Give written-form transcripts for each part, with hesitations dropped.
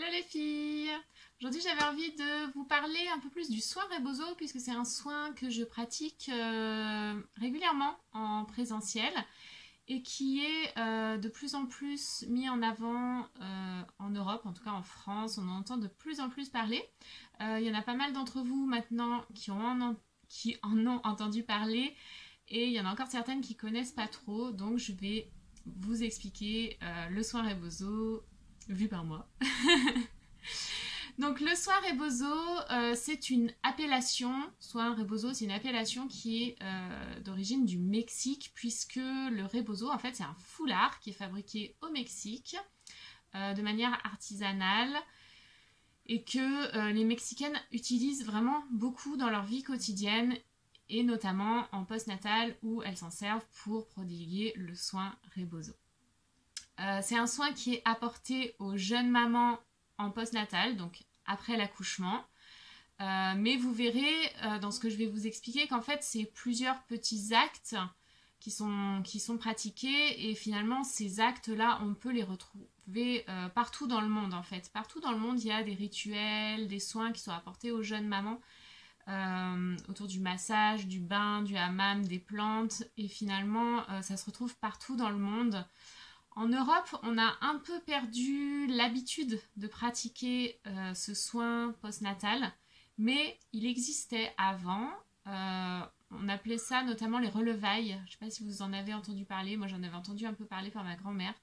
Hello les filles! Aujourd'hui j'avais envie de vous parler un peu plus du soin Rebozo puisque c'est un soin que je pratique régulièrement en présentiel et qui est de plus en plus mis en avant en Europe, en tout cas en France, on en entend de plus en plus parler. Il y en a pas mal d'entre vous maintenant qui en ont entendu parler et il y en a encore certaines qui connaissent pas trop, donc je vais vous expliquer le soin Rebozo vu par moi. Donc le soin Rebozo, c'est une appellation, soin Rebozo, c'est une appellation qui est d'origine du Mexique, puisque le Rebozo, en fait, c'est un foulard qui est fabriqué au Mexique de manière artisanale et que les Mexicaines utilisent vraiment beaucoup dans leur vie quotidienne et notamment en postnatal où elles s'en servent pour prodiguer le soin Rebozo. C'est un soin qui est apporté aux jeunes mamans en postnatal, donc après l'accouchement. Mais vous verrez dans ce que je vais vous expliquer qu'en fait, c'est plusieurs petits actes qui sont pratiqués et finalement, ces actes-là, on peut les retrouver partout dans le monde en fait. Partout dans le monde, il y a des rituels, des soins qui sont apportés aux jeunes mamans autour du massage, du bain, du hammam, des plantes et finalement, ça se retrouve partout dans le monde. En Europe, on a un peu perdu l'habitude de pratiquer ce soin postnatal, mais il existait avant. On appelait ça notamment les relevailles. Je ne sais pas si vous en avez entendu parler. Moi, j'en avais entendu un peu parler par ma grand-mère.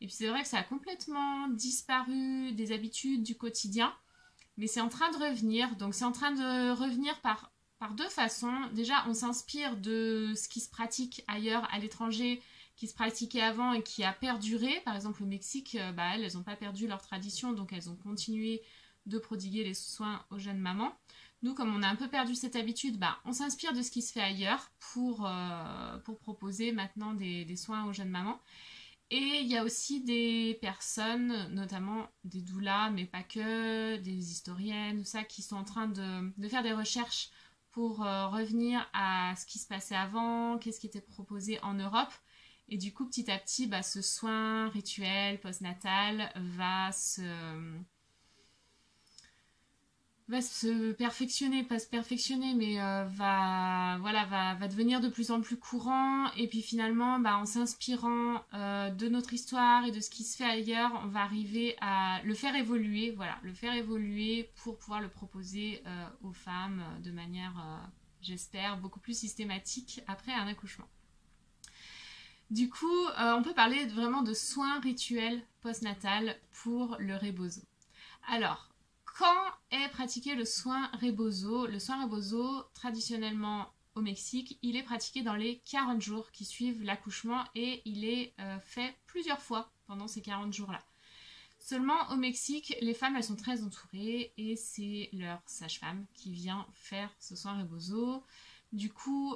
Et puis c'est vrai que ça a complètement disparu des habitudes du quotidien, mais c'est en train de revenir. Donc c'est en train de revenir par deux façons. Déjà, on s'inspire de ce qui se pratique ailleurs à l'étranger, qui se pratiquait avant et qui a perduré. Par exemple au Mexique, elles n'ont pas perdu leur tradition, donc elles ont continué de prodiguer les soins aux jeunes mamans. Nous, comme on a un peu perdu cette habitude, on s'inspire de ce qui se fait ailleurs pour proposer maintenant des soins aux jeunes mamans. Et il y a aussi des personnes, notamment des doulas, mais pas que, des historiennes, tout ça, qui sont en train de faire des recherches pour revenir à ce qui se passait avant, qu'est-ce qui était proposé en Europe. Et du coup, petit à petit, ce soin rituel postnatal va se perfectionner, pas se perfectionner, mais va devenir de plus en plus courant. Et puis finalement, en s'inspirant de notre histoire et de ce qui se fait ailleurs, on va arriver à le faire évoluer, pour pouvoir le proposer aux femmes de manière, j'espère, beaucoup plus systématique après un accouchement. Du coup, on peut parler vraiment de soins rituels postnatal pour le Rebozo. Alors, quand est pratiqué le soin Rebozo? Le soin Rebozo, traditionnellement au Mexique, il est pratiqué dans les 40 jours qui suivent l'accouchement et il est fait plusieurs fois pendant ces 40 jours-là. Seulement au Mexique, les femmes elles sont très entourées et c'est leur sage-femme qui vient faire ce soin Rebozo. Du coup,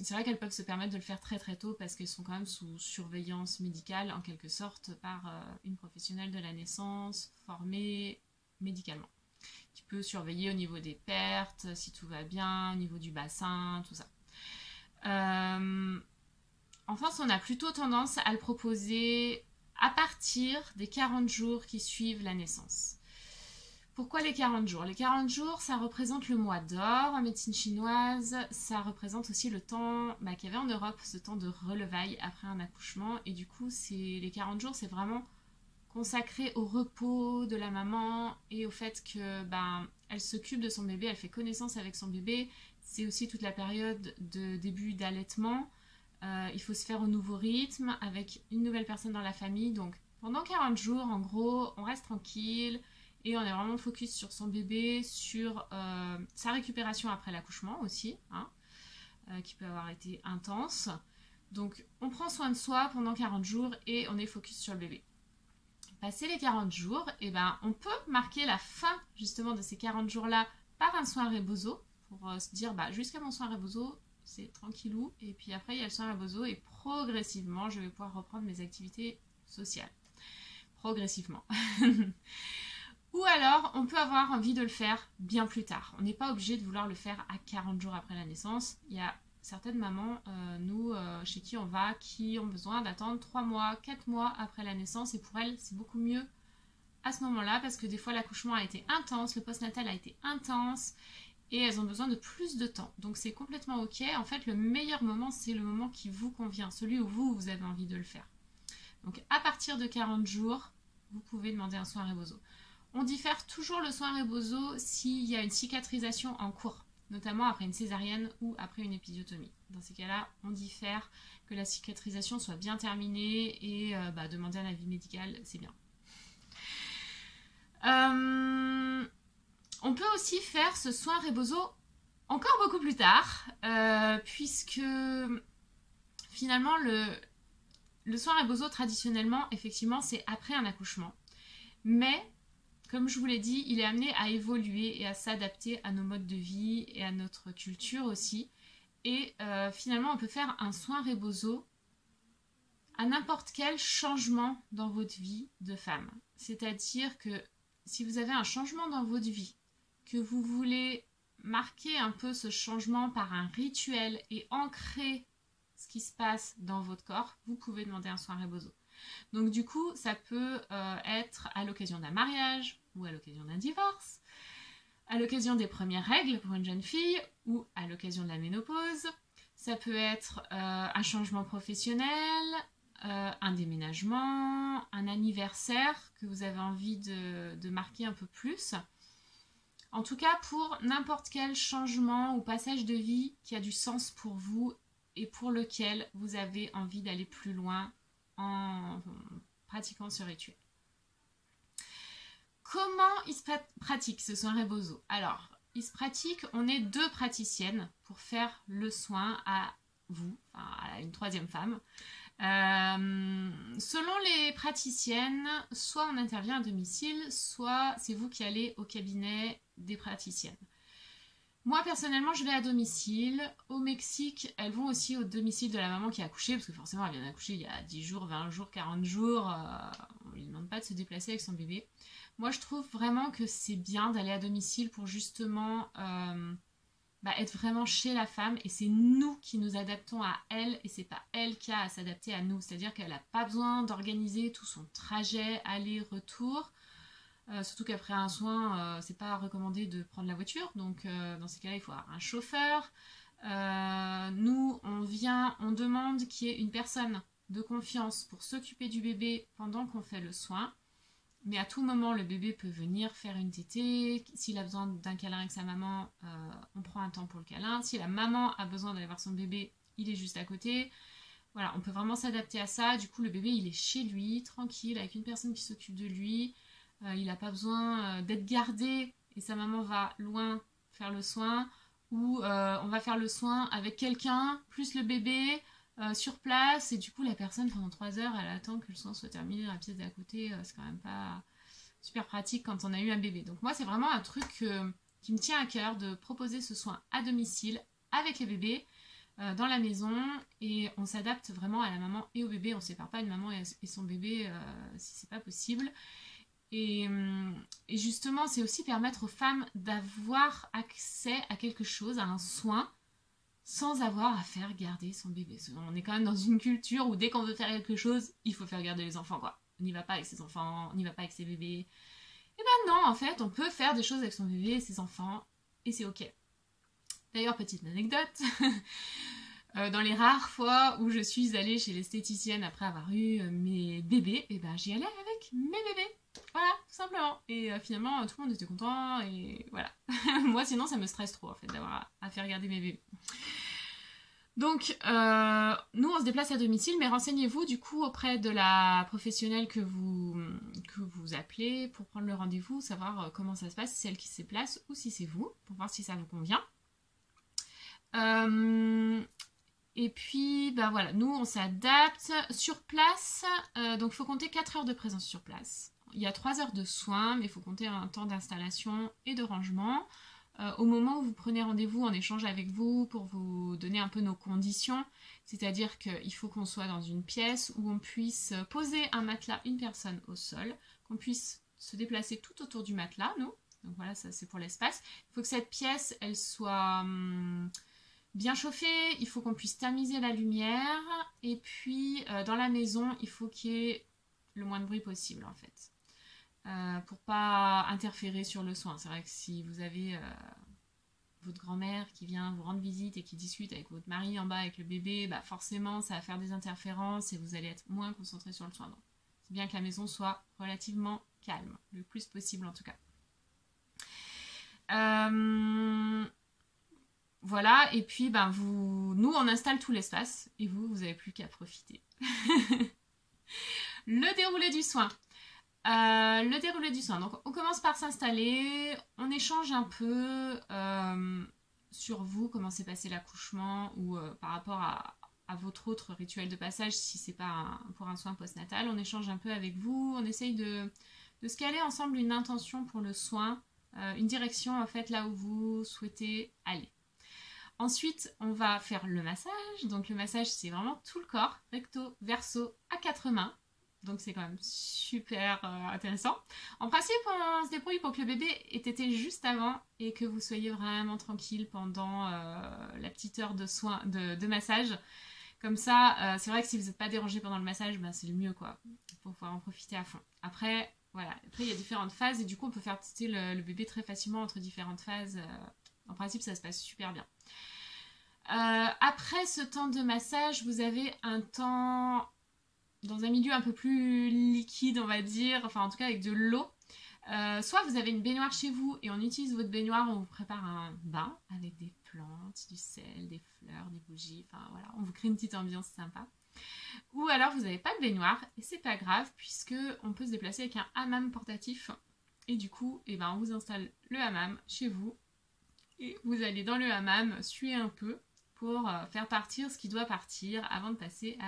c'est vrai qu'elles peuvent se permettre de le faire très très tôt parce qu'elles sont quand même sous surveillance médicale en quelque sorte par une professionnelle de la naissance formée médicalement qui peut surveiller au niveau des pertes, si tout va bien, au niveau du bassin, tout ça. En France, on a plutôt tendance à le proposer à partir des 40 jours qui suivent la naissance. Pourquoi les 40 jours? Les 40 jours, ça représente le mois d'or en médecine chinoise, ça représente aussi le temps qu'il y avait en Europe, ce temps de relevailles après un accouchement, et du coup, les 40 jours, c'est vraiment consacré au repos de la maman et au fait que elle s'occupe de son bébé, elle fait connaissance avec son bébé. C'est aussi toute la période de début d'allaitement. Il faut se faire au nouveau rythme avec une nouvelle personne dans la famille. Donc pendant 40 jours, en gros, on reste tranquille et on est vraiment focus sur son bébé, sur sa récupération après l'accouchement aussi, qui peut avoir été intense. Donc on prend soin de soi pendant 40 jours et on est focus sur le bébé. Passé les 40 jours, on peut marquer la fin justement de ces 40 jours-là par un soin Rebozo pour se dire jusqu'à mon soin Rebozo, c'est tranquillou. Et puis après, il y a le soin Rebozo et progressivement, je vais pouvoir reprendre mes activités sociales. Progressivement. Ou alors, on peut avoir envie de le faire bien plus tard. On n'est pas obligé de vouloir le faire à 40 jours après la naissance. Il y a certaines mamans, chez qui on va, qui ont besoin d'attendre 3 mois, 4 mois après la naissance. Et pour elles, c'est beaucoup mieux à ce moment-là parce que des fois l'accouchement a été intense, le postnatal a été intense et elles ont besoin de plus de temps. Donc c'est complètement ok. En fait, le meilleur moment, c'est le moment qui vous convient, celui où vous avez envie de le faire. Donc à partir de 40 jours, vous pouvez demander un soin Rebozo. On diffère toujours le soin Rebozo s'il y a une cicatrisation en cours, notamment après une césarienne ou après une épisiotomie. Dans ces cas-là, on diffère que la cicatrisation soit bien terminée et demander un avis médical, c'est bien. On peut aussi faire ce soin Rebozo encore beaucoup plus tard, puisque finalement le soin Rebozo traditionnellement, effectivement, c'est après un accouchement. Mais, comme je vous l'ai dit, il est amené à évoluer et à s'adapter à nos modes de vie et à notre culture aussi. Et finalement, on peut faire un soin Rebozo à n'importe quel changement dans votre vie de femme. C'est-à-dire que si vous avez un changement dans votre vie, que vous voulez marquer un peu ce changement par un rituel et ancrer ce qui se passe dans votre corps, vous pouvez demander un soin Rebozo. Donc du coup, ça peut être à l'occasion d'un mariage ou à l'occasion d'un divorce, à l'occasion des premières règles pour une jeune fille ou à l'occasion de la ménopause. Ça peut être un changement professionnel, un déménagement, un anniversaire que vous avez envie de marquer un peu plus. En tout cas, pour n'importe quel changement ou passage de vie qui a du sens pour vous et pour lequel vous avez envie d'aller plus loin en pratiquant ce rituel. Comment il se pratique ce soin Rebozo? Alors, il se pratique, on est 2 praticiennes pour faire le soin à vous, enfin à une 3e femme. Selon les praticiennes, soit on intervient à domicile, soit c'est vous qui allez au cabinet des praticiennes. Moi personnellement je vais à domicile. Au Mexique, elles vont aussi au domicile de la maman qui a accouché, parce que forcément elle vient d'accoucher il y a 10 jours, 20 jours, 40 jours, on lui demande pas de se déplacer avec son bébé. Moi je trouve vraiment que c'est bien d'aller à domicile pour justement être vraiment chez la femme, et c'est nous qui nous adaptons à elle et c'est pas elle qui a à s'adapter à nous, c'est-à-dire qu'elle n'a pas besoin d'organiser tout son trajet aller-retour, surtout qu'après un soin c'est pas recommandé de prendre la voiture, donc dans ces cas-là il faut avoir un chauffeur. Nous on demande qu'il y ait une personne de confiance pour s'occuper du bébé pendant qu'on fait le soin. Mais à tout moment, le bébé peut venir faire une tétée. S'il a besoin d'un câlin avec sa maman, on prend un temps pour le câlin. Si la maman a besoin d'aller voir son bébé, il est juste à côté. Voilà, on peut vraiment s'adapter à ça. Du coup, le bébé, il est chez lui, tranquille, avec une personne qui s'occupe de lui. Il n'a pas besoin d'être gardé et sa maman va loin faire le soin. Ou on va faire le soin avec quelqu'un, plus le bébé, sur place, et du coup la personne pendant 3 heures elle attend que le soin soit terminé dans la pièce d'à côté. C'est quand même pas super pratique quand on a eu un bébé. Donc moi c'est vraiment un truc qui me tient à cœur, de proposer ce soin à domicile avec les bébés dans la maison, et on s'adapte vraiment à la maman et au bébé. On sépare pas une maman et son bébé si c'est pas possible. Et justement c'est aussi permettre aux femmes d'avoir accès à quelque chose, à un soin, sans avoir à faire garder son bébé. On est quand même dans une culture où dès qu'on veut faire quelque chose, il faut faire garder les enfants, quoi. On n'y va pas avec ses enfants, on n'y va pas avec ses bébés. Et ben non, en fait, on peut faire des choses avec son bébé et ses enfants, et c'est ok. D'ailleurs, petite anecdote, dans les rares fois où je suis allée chez l'esthéticienne après avoir eu mes bébés, et ben j'y allais avec mes bébés. Voilà, tout simplement. Et finalement, tout le monde était content, et voilà. Moi, sinon, ça me stresse trop, en fait, d'avoir à faire garder mes bébés. Donc, nous, on se déplace à domicile, mais renseignez-vous, du coup, auprès de la professionnelle que vous appelez pour prendre le rendez-vous, savoir comment ça se passe, si c'est elle qui se déplace ou si c'est vous, pour voir si ça vous convient. Et puis, voilà, nous, on s'adapte sur place. Donc, il faut compter 4 heures de présence sur place. Il y a 3 heures de soins, mais il faut compter un temps d'installation et de rangement. Au moment où vous prenez rendez-vous, on échange avec vous pour vous donner un peu nos conditions. C'est-à-dire qu'il faut qu'on soit dans une pièce où on puisse poser un matelas, une personne au sol, qu'on puisse se déplacer tout autour du matelas, nous. Donc voilà, ça c'est pour l'espace. Il faut que cette pièce, elle soit bien chauffée, il faut qu'on puisse tamiser la lumière, et puis dans la maison, il faut qu'il y ait le moins de bruit possible en fait. pour pas interférer sur le soin. C'est vrai que si vous avez votre grand-mère qui vient vous rendre visite et qui discute avec votre mari en bas avec le bébé, bah forcément ça va faire des interférences et vous allez être moins concentré sur le soin. Donc, c'est bien que la maison soit relativement calme, le plus possible en tout cas. Voilà, et puis ben nous on installe tout l'espace et vous n'avez plus qu'à profiter. Le déroulé du soin. Donc on commence par s'installer, on échange un peu sur vous, comment s'est passé l'accouchement ou par rapport à votre autre rituel de passage si c'est pas pour un soin postnatal. On échange un peu avec vous, on essaye de se caler ensemble une intention pour le soin, une direction en fait là où vous souhaitez aller. Ensuite, on va faire le massage. Donc le massage, c'est vraiment tout le corps, recto, verso, à 4 mains. Donc c'est quand même super intéressant. En principe, on se débrouille pour que le bébé ait été juste avant et que vous soyez vraiment tranquille pendant la petite heure de soin, de massage. Comme ça, c'est vrai que si vous n'êtes pas dérangé pendant le massage, bah, c'est le mieux quoi, pour pouvoir en profiter à fond. Après, voilà. Après, il y a différentes phases et du coup, on peut faire tester le bébé très facilement entre différentes phases. En principe, ça se passe super bien. Après ce temps de massage, vous avez un temps dans un milieu un peu plus liquide, on va dire, enfin en tout cas avec de l'eau. Soit vous avez une baignoire chez vous et on utilise votre baignoire, on vous prépare un bain avec des plantes, du sel, des fleurs, des bougies, enfin voilà, on vous crée une petite ambiance sympa. Ou alors vous n'avez pas de baignoire et c'est pas grave puisque on peut se déplacer avec un hammam portatif et du coup, on vous installe le hammam chez vous et vous allez dans le hammam suer un peu pour faire partir ce qui doit partir avant de passer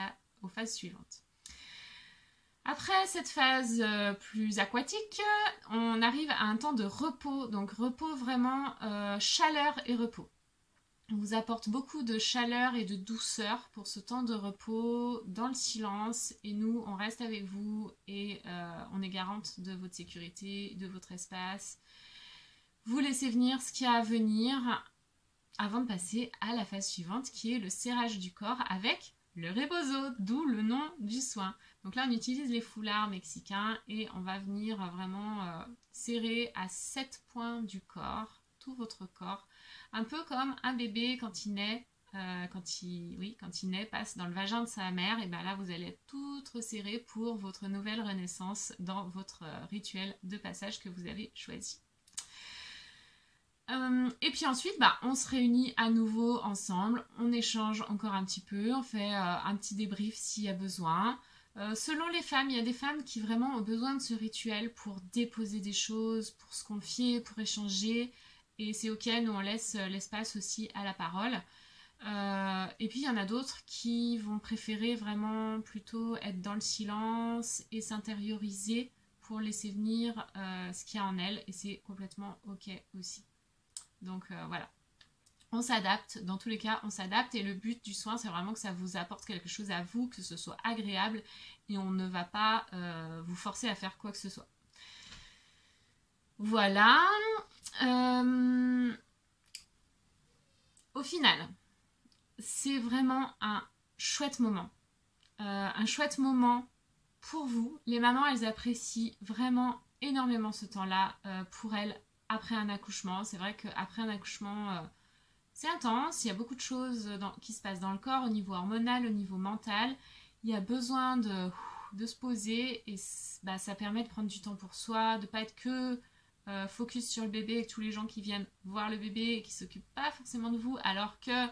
aux phases suivantes. Après cette phase plus aquatique, on arrive à un temps de repos. Donc repos vraiment chaleur et repos. On vous apporte beaucoup de chaleur et de douceur pour ce temps de repos dans le silence. Et nous, on reste avec vous et on est garante de votre sécurité, de votre espace. Vous laissez venir ce qu'il y a à venir avant de passer à la phase suivante qui est le serrage du corps avec le rebozo, d'où le nom du soin. Donc là on utilise les foulards mexicains et on va venir vraiment serrer à 7 points du corps, tout votre corps, un peu comme un bébé quand il naît, quand il naît, passe dans le vagin de sa mère, et bien là vous allez être toutes resserrées pour votre nouvelle renaissance dans votre rituel de passage que vous avez choisi. Et puis ensuite, on se réunit à nouveau ensemble, on échange encore un petit peu, on fait un petit débrief s'il y a besoin. Selon les femmes, il y a des femmes qui vraiment ont besoin de ce rituel pour déposer des choses, pour se confier, pour échanger. Et c'est ok, nous on laisse l'espace aussi à la parole. Et puis il y en a d'autres qui vont préférer vraiment plutôt être dans le silence et s'intérioriser pour laisser venir ce qu'il y a en elles. Et c'est complètement ok aussi. Donc voilà, on s'adapte, dans tous les cas on s'adapte et le but du soin c'est vraiment que ça vous apporte quelque chose à vous, que ce soit agréable et on ne va pas vous forcer à faire quoi que ce soit. Voilà, au final c'est vraiment un chouette moment pour vous. Les mamans elles apprécient vraiment énormément ce temps-là pour elles. Après un accouchement, c'est vrai qu'après un accouchement, c'est intense, il y a beaucoup de choses qui se passent dans le corps au niveau hormonal, au niveau mental. Il y a besoin de se poser et ça permet de prendre du temps pour soi, de ne pas être que focus sur le bébé avec tous les gens qui viennent voir le bébé et qui ne s'occupent pas forcément de vous, alors que,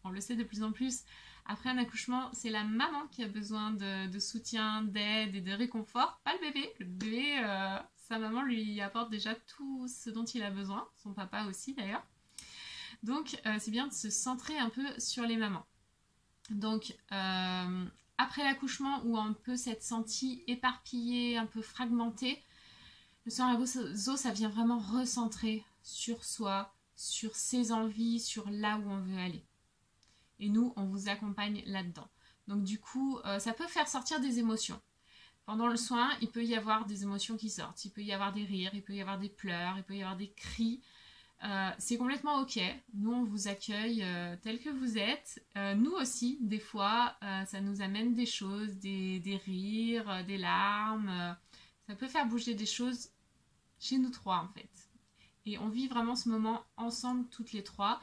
on le sait de plus en plus, après un accouchement, c'est la maman qui a besoin de soutien, d'aide et de réconfort, pas le bébé. Le bébé... sa maman lui apporte déjà tout ce dont il a besoin, son papa aussi d'ailleurs. Donc c'est bien de se centrer un peu sur les mamans. Donc après l'accouchement où on peut s'être senti éparpillé, un peu fragmenté, le soin rebozo ça vient vraiment recentrer sur soi, sur ses envies, sur là où on veut aller. Et nous on vous accompagne là-dedans. Donc du coup ça peut faire sortir des émotions. Pendant le soin, il peut y avoir des émotions qui sortent, il peut y avoir des rires, il peut y avoir des pleurs, il peut y avoir des cris. C'est complètement ok. Nous, on vous accueille tel que vous êtes. Nous aussi, des fois, ça nous amène des choses, des rires, des larmes. ça peut faire bouger des choses chez nous trois en fait. Et on vit vraiment ce moment ensemble toutes les trois,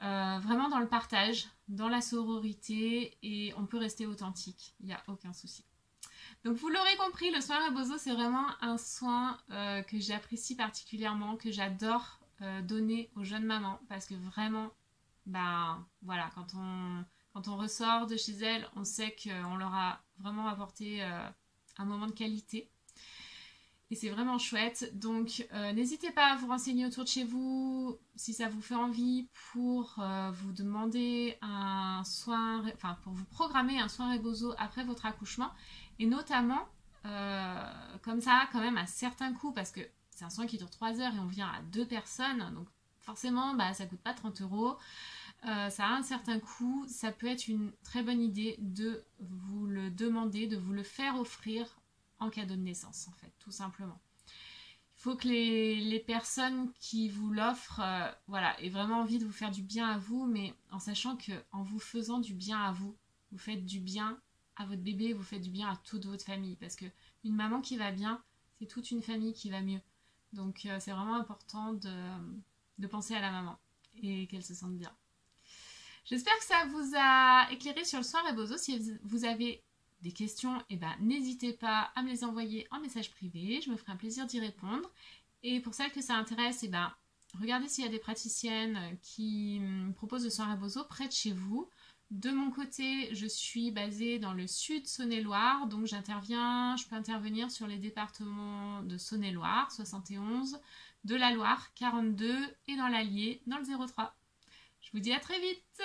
vraiment dans le partage, dans la sororité, et on peut rester authentique, il n'y a aucun souci. Donc vous l'aurez compris, le soin Rebozo, c'est vraiment un soin que j'apprécie particulièrement, que j'adore donner aux jeunes mamans, parce que vraiment, ben voilà, quand on ressort de chez elles, on sait qu'on leur a vraiment apporté un moment de qualité. Et c'est vraiment chouette. Donc n'hésitez pas à vous renseigner autour de chez vous si ça vous fait envie pour vous demander un soin, enfin pour vous programmer un soin Rebozo après votre accouchement. Et notamment, comme ça a quand même un certain coût, parce que c'est un soin qui dure 3 heures et on vient à 2 personnes. Donc forcément, bah, ça ne coûte pas 30 €. Ça a un certain coût. Ça peut être une très bonne idée de vous le demander, de vous le faire offrir en cadeau de naissance, en fait, tout simplement. Il faut que les personnes qui vous l'offrent voilà, aient vraiment envie de vous faire du bien à vous, mais en sachant qu'en vous faisant du bien à vous, vous faites du bien à votre bébé, vous faites du bien à toute votre famille. Parce qu'une maman qui va bien, c'est toute une famille qui va mieux. Donc c'est vraiment important de penser à la maman et qu'elle se sente bien. J'espère que ça vous a éclairé sur le soin Rebozo. Si vous avez des questions, eh ben, n'hésitez pas à me les envoyer en message privé. Je me ferai un plaisir d'y répondre. Et pour celles que ça intéresse, eh ben, regardez s'il y a des praticiennes qui proposent le soin Rebozo près de chez vous. De mon côté, je suis basée dans le sud Saône-et-Loire, donc je peux intervenir sur les départements de Saône-et-Loire, 71, de la Loire, 42, et dans l'Allier, dans le 03. Je vous dis à très vite!